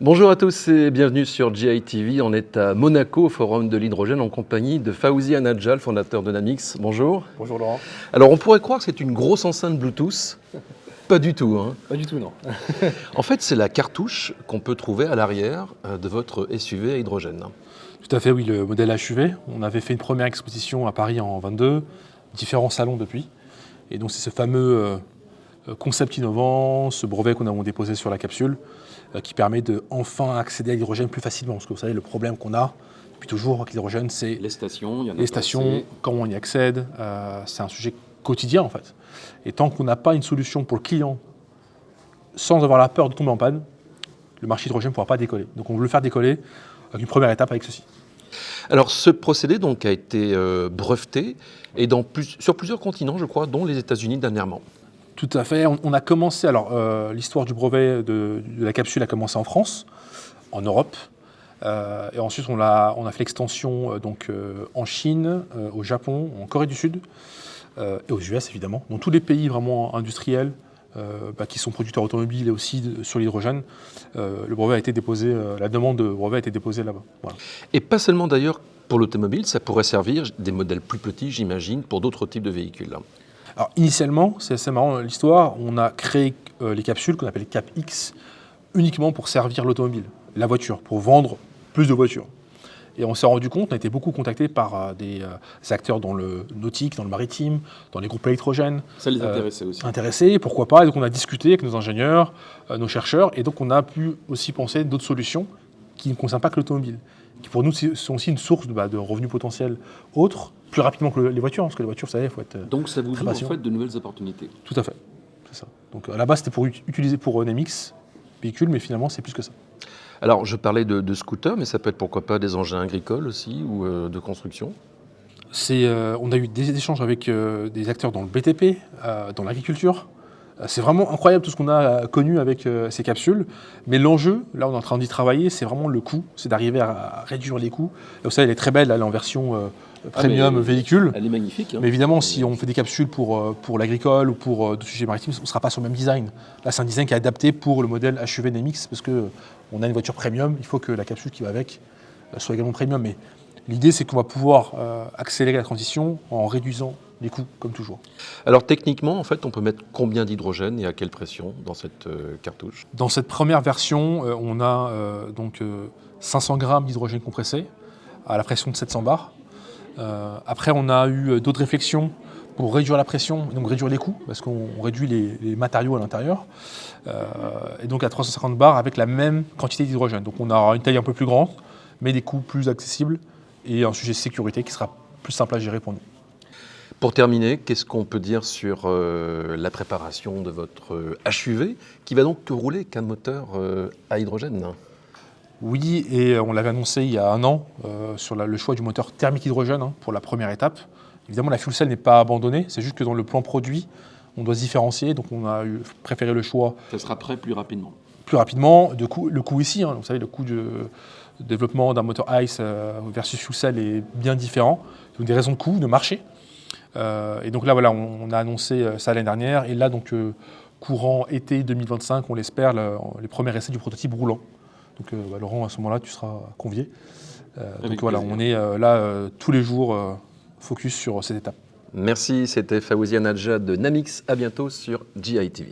Bonjour à tous et bienvenue sur GI TV. On est à Monaco, au Forum de l'hydrogène, en compagnie de Fawzi Anadja, le fondateur de Namix. Bonjour. Bonjour Laurent. Alors on pourrait croire que c'est une grosse enceinte Bluetooth. Pas du tout. Hein. Pas du tout, non. En fait, c'est la cartouche qu'on peut trouver à l'arrière de votre SUV à hydrogène. Tout à fait, oui, le modèle HUV. On avait fait une première exposition à Paris en 22, différents salons depuis. Et donc c'est ce fameux concept innovant, ce brevet qu'on a déposé sur la capsule, qui permet de enfin accéder à l'hydrogène plus facilement. Parce que vous savez, le problème qu'on a depuis toujours avec l'hydrogène, c'est Les stations, il y en a les stations, comment on y accède. C'est un sujet quotidien en fait. Et tant qu'on n'a pas une solution pour le client, sans avoir la peur de tomber en panne, le marché hydrogène ne pourra pas décoller. Donc on veut le faire décoller avec une première étape avec ceci. Alors ce procédé donc, a été breveté et sur plusieurs continents, je crois, dont les États-Unis dernièrement. Tout à fait. On a commencé, alors l'histoire du brevet de la capsule a commencé en France, en Europe, et ensuite on a fait l'extension en Chine, au Japon, en Corée du Sud, et aux US évidemment. Dans tous les pays vraiment industriels qui sont producteurs automobiles et aussi sur l'hydrogène, le brevet a été déposé, la demande de brevet a été déposée là-bas. Voilà. Et pas seulement d'ailleurs pour l'automobile, ça pourrait servir des modèles plus petits, j'imagine, pour d'autres types de véhicules. Alors initialement, c'est assez marrant l'histoire, on a créé les capsules qu'on appelle CapX uniquement pour servir l'automobile, la voiture, pour vendre plus de voitures. Et on s'est rendu compte, on a été beaucoup contacté par des acteurs dans le nautique, dans le maritime, dans les groupes électrogènes. Ça les intéressait aussi. Intéressés, pourquoi pas. Et donc on a discuté avec nos ingénieurs, nos chercheurs, et donc on a pu aussi penser d'autres solutions qui ne concernent pas que l'automobile, qui pour nous sont aussi une source de revenus potentiels autres, plus rapidement que les voitures, parce que les voitures, vous savez, il faut être Donc ça vous très ouvre en patient. fait de nouvelles opportunités. Tout à fait, c'est ça. Donc à la base, c'était pour utiliser pour Namix véhicule, mais finalement, c'est plus que ça. Alors je parlais de scooters, mais ça peut être pourquoi pas des engins agricoles aussi ou de construction. On a eu des échanges avec des acteurs dans le BTP, dans l'agriculture. C'est vraiment incroyable tout ce qu'on a connu avec ces capsules. Mais l'enjeu, là on est en train d'y travailler, c'est vraiment le coût, c'est d'arriver à réduire les coûts. Et vous savez, elle est très belle, elle est en version premium véhicule. Elle est magnifique. Hein. Mais évidemment, si on fait des capsules pour l'agricole ou pour d'autres sujets maritimes, on ne sera pas sur le même design. Là, c'est un design qui est adapté pour le modèle HUV Namix, parce qu'on a une voiture premium, il faut que la capsule qui va avec soit également premium. Mais l'idée, c'est qu'on va pouvoir accélérer la transition en réduisant les coûts, comme toujours. Alors techniquement, en fait, on peut mettre combien d'hydrogène et à quelle pression dans cette cartouche? Dans cette première version, on a 500 grammes d'hydrogène compressé à la pression de 700 bars. Après, on a eu d'autres réflexions pour réduire la pression, et donc réduire les coûts, parce qu'on réduit les matériaux à l'intérieur. Et donc à 350 bars avec la même quantité d'hydrogène. Donc on aura une taille un peu plus grande, mais des coûts plus accessibles et un sujet de sécurité qui sera plus simple à gérer pour nous. Pour terminer, qu'est-ce qu'on peut dire sur la préparation de votre HUV qui va donc rouler qu'un moteur à hydrogène? Oui, et on l'avait annoncé il y a un an sur le choix du moteur thermique hydrogène pour la première étape. Évidemment, la fuel cell n'est pas abandonnée, c'est juste que dans le plan produit, on doit se différencier, donc on a préféré le choix. Ça sera prêt plus rapidement. Plus rapidement, le coût ici, vous savez, le coût de développement d'un moteur ICE versus fuel cell est bien différent. Donc des raisons de coût, de marché. Et donc là, voilà, on a annoncé ça l'année dernière, et là, donc courant été 2025, on l'espère, les premiers essais du prototype roulant. Donc Laurent, à ce moment-là, tu seras convié. Donc voilà, on est là tous les jours focus sur cette étape. Merci, c'était Fawzi Anadja de Namix. À bientôt sur GI TV.